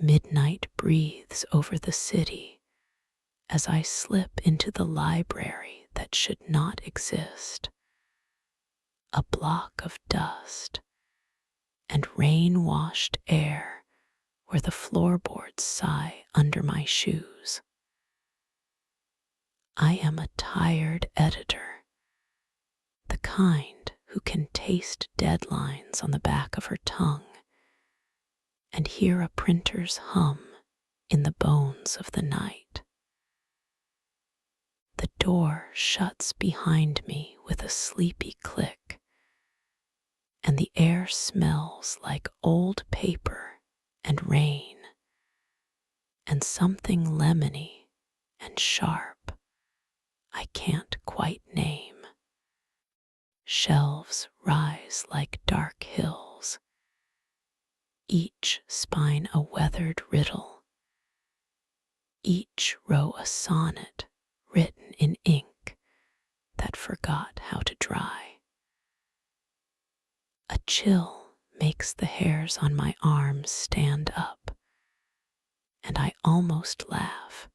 Midnight breathes over the city as I slip into the library that should not exist. A block of dust and rain-washed air where the floorboards sigh under my shoes. I am a tired editor, the kind who can taste deadlines on the back of her tongue and hear a printer's hum in the bones of the night. The door shuts behind me with a sleepy click, and the air smells like old paper and rain, and something lemony and sharp I can't quite name. Shelves rise like dark hills, each spine a weathered riddle, each row a sonnet written in ink that forgot how to dry. A chill makes the hairs on my arms stand up, and I almost laugh,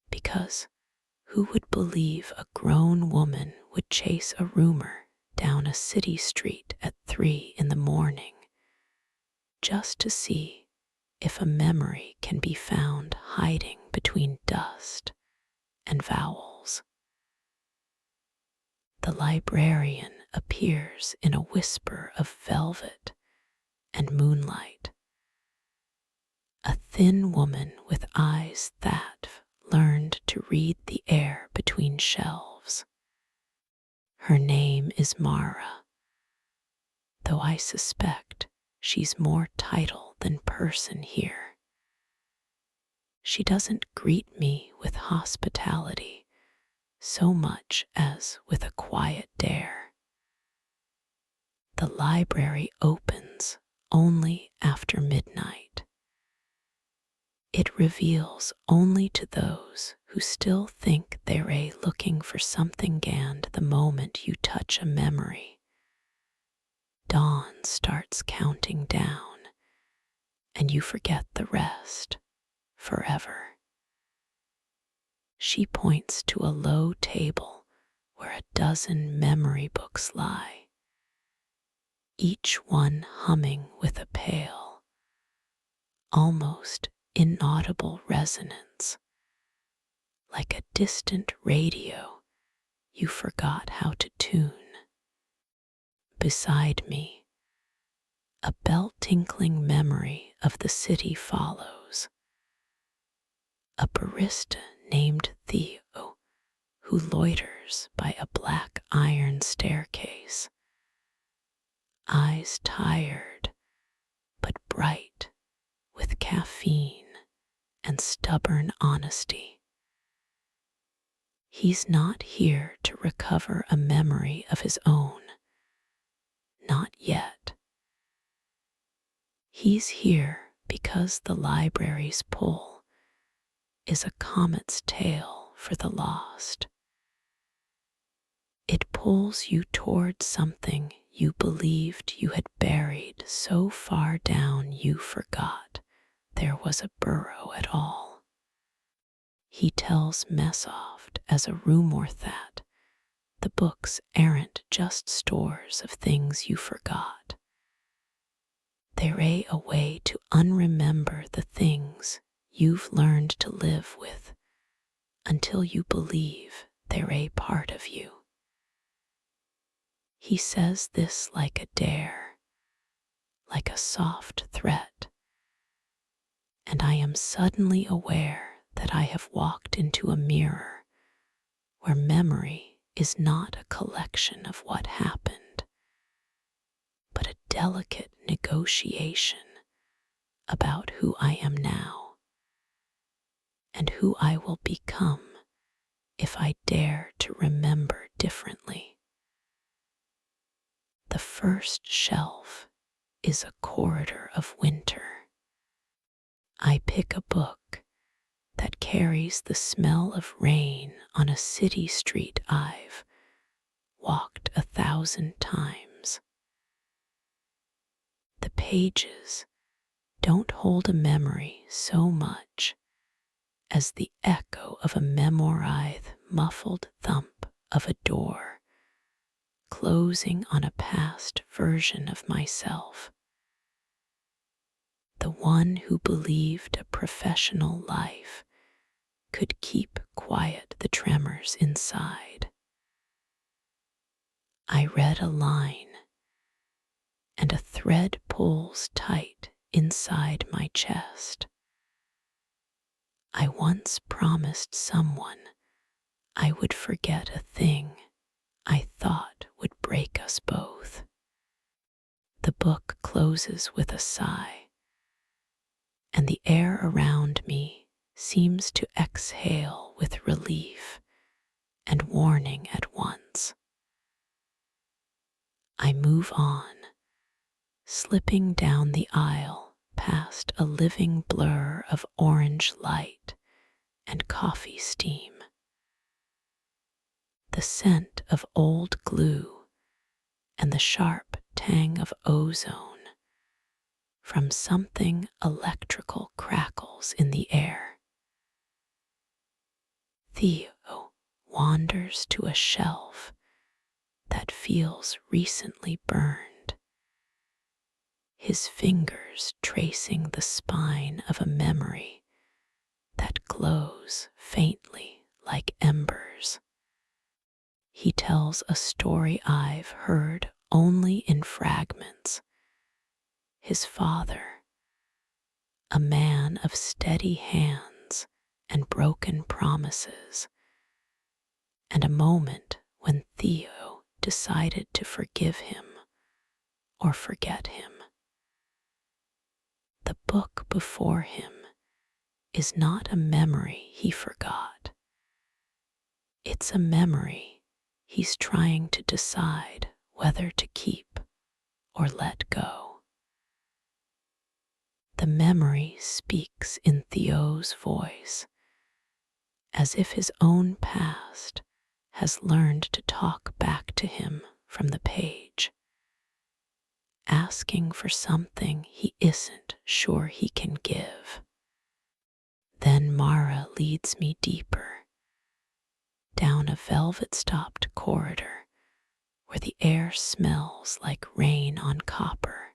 because who would believe a grown woman would chase a rumor down a city street at 3 a.m. just to see if a memory can be found hiding between dust and vowels. The librarian appears in a whisper of velvet and moonlight, a thin woman with eyes that learned to read the air between shelves. Her name is Mara, though I suspect she's more title than person here. She doesn't greet me with hospitality so much as with a quiet dare. The library opens only after midnight. It reveals only to those who still think they're looking for something scanned the moment you touch a memory. Dawn starts counting down, and you forget the rest forever. She points to a low table where a dozen memory books lie, each one humming with a pale, almost inaudible resonance, like a distant radio you forgot how to tune. Beside me, a bell-tinkling memory of the city follows. A barista named Theo who loiters by a black iron staircase, eyes tired but bright with caffeine and stubborn honesty. He's not here to recover a memory of his own, not yet. He's here because the library's pull is a comet's tail for the lost. It pulls you toward something you believed you had buried so far down you forgot there was a burrow at all. He tells Messoft as a rumor that the books aren't just stores of things you forgot. They're a way to unremember the things you've learned to live with until you believe they're a part of you. He says this like a dare, like a soft threat, and I am suddenly aware that I have walked into a mirror where memory is not a collection of what happened, but a delicate negotiation about who I am now and who I will become if I dare to remember differently. The first shelf is a corridor of winter. I pick a book that carries the smell of rain on a city street I've walked 1,000 times. The pages don't hold a memory so much as the echo of a memorized muffled thump of a door closing on a past version of myself, the one who believed a professional life could keep quiet the tremors inside. I read a line, and a thread pulls tight inside my chest. I once promised someone I would forget a thing I thought would break us both. The book closes with a sigh, and the air around me seems to exhale with relief and warning at once. I move on, slipping down the aisle past a living blur of orange light and coffee steam. The scent of old glue and the sharp tang of ozone from something electrical crackles in the air. Theo wanders to a shelf that feels recently burned, his fingers tracing the spine of a memory that glows faintly like embers. He tells a story I've heard only in fragments. His father, a man of steady hands and broken promises, and a moment when Theo decided to forgive him or forget him. The book before him is not a memory he forgot. It's a memory he's trying to decide whether to keep or let go. The memory speaks in Theo's voice, as if his own past has learned to talk back to him from the page, asking for something he isn't sure he can give. Then Mara leads me deeper, down a velvet-stopped corridor where the air smells like rain on copper,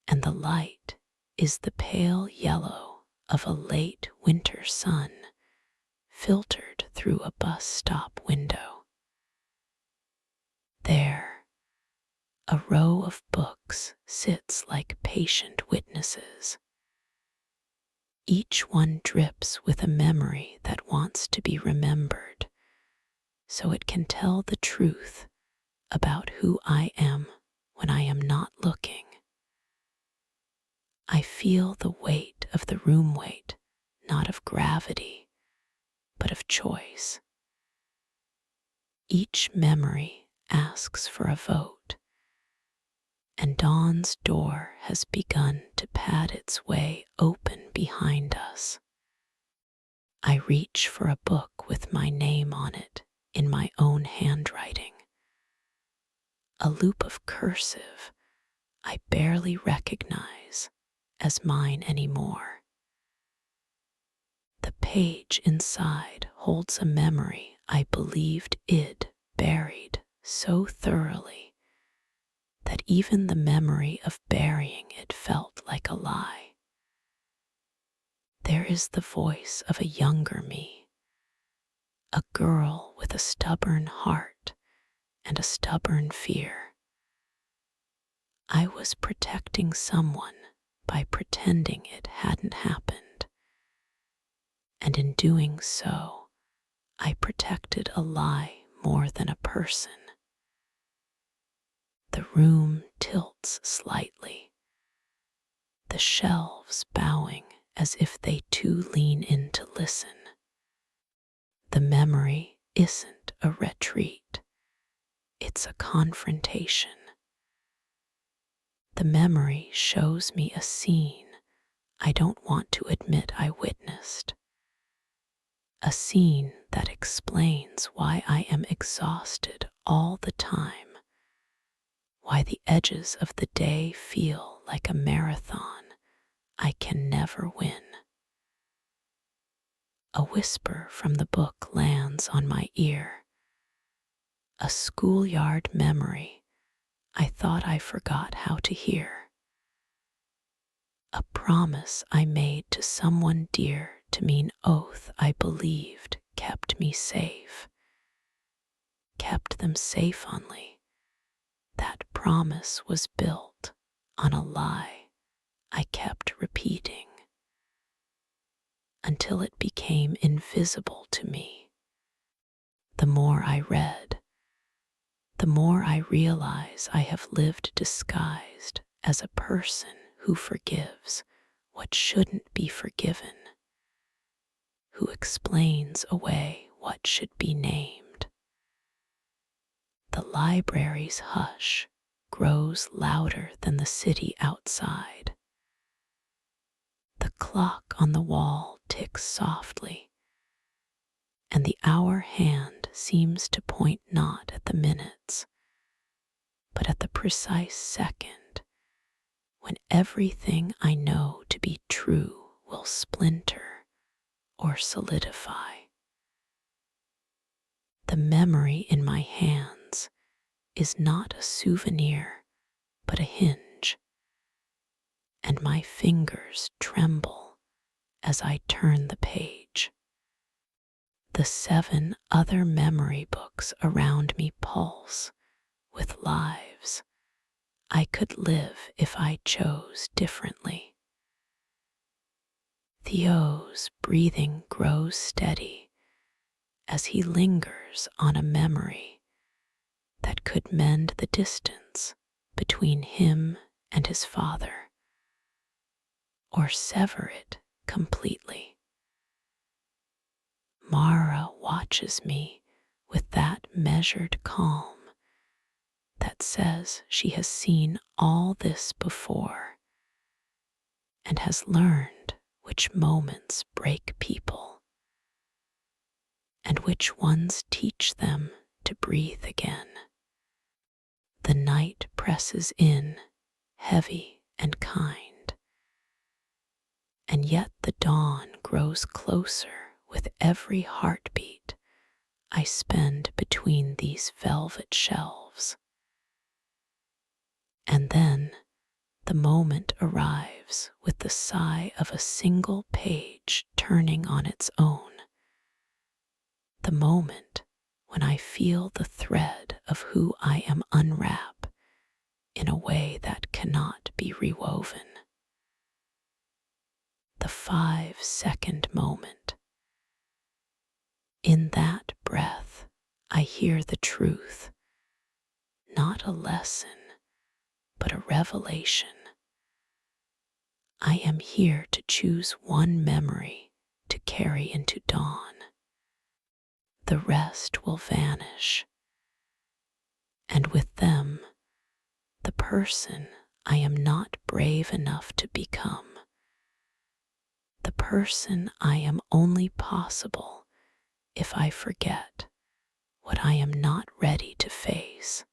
and the light is the pale yellow of a late winter sun filtered through a bus stop window. There, a row of books sits like patient witnesses. Each one drips with a memory that wants to be remembered, so it can tell the truth about who I am when I am not looking. I feel the weight of the room weight, not of gravity, but of choice. Each memory asks for a vote, and dawn's door has begun to pad its way open behind us. I reach for a book with my name on it in my own handwriting, a loop of cursive I barely recognize as mine anymore. The page inside holds a memory I believed I'd buried so thoroughly that even the memory of burying it felt like a lie. There is the voice of a younger me, a girl with a stubborn heart and a stubborn fear. I was protecting someone by pretending it hadn't happened, and in doing so, I protected a lie more than a person. The room tilts slightly, the shelves bowing as if they too lean in to listen. The memory isn't a retreat, it's a confrontation. The memory shows me a scene I don't want to admit I witnessed, a scene that explains why I am exhausted all the time why the edges of the day feel like a marathon I can never win. A whisper from the book lands on my ear, a schoolyard memory I thought I forgot how to hear. A promise I made to someone dear to mean oath I believed kept me safe. Kept them safe only. That promise was built on a lie I kept repeating until it became invisible to me. The more I read, the more I realize I have lived disguised as a person who forgives what shouldn't be forgiven, who explains away what should be named. The library's hush grows louder than the city outside. The clock on the wall ticks softly, and the hour hand seems to point not at the minutes, but at the precise second when everything I know to be true will splinter or solidify. The memory in my hands is not a souvenir, but a hinge, and my fingers tremble as I turn the page. The 7 other memory books around me pulse with lives I could live if I chose differently. Theo's breathing grows steady as he lingers on a memory that could mend the distance between him and his father, or sever it completely. Mara watches me with that measured calm that says she has seen all this before and has learned which moments break people and which ones teach them to breathe again. The night presses in, heavy and kind, and yet the dawn grows closer with every heartbeat I spend between these velvet shelves. And then the moment arrives with the sigh of a single page turning on its own. The moment when I feel the thread of who I am unwrap in a way that cannot be rewoven. The 5-second moment. In that breath, I hear the truth, not a lesson, but a revelation. I am here to choose one memory to carry into dawn. The rest will vanish, and with them, the person I am not brave enough to become, the person I am only possible if I forget what I am not ready to face.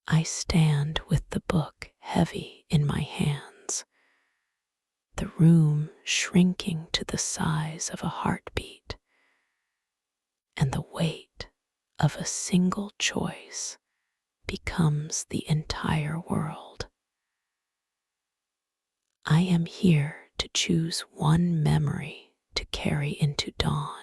I stand with the book heavy in my hands, the room shrinking to the size of a heartbeat, and the weight of a single choice becomes the entire world. I am here to choose one memory to carry into dawn.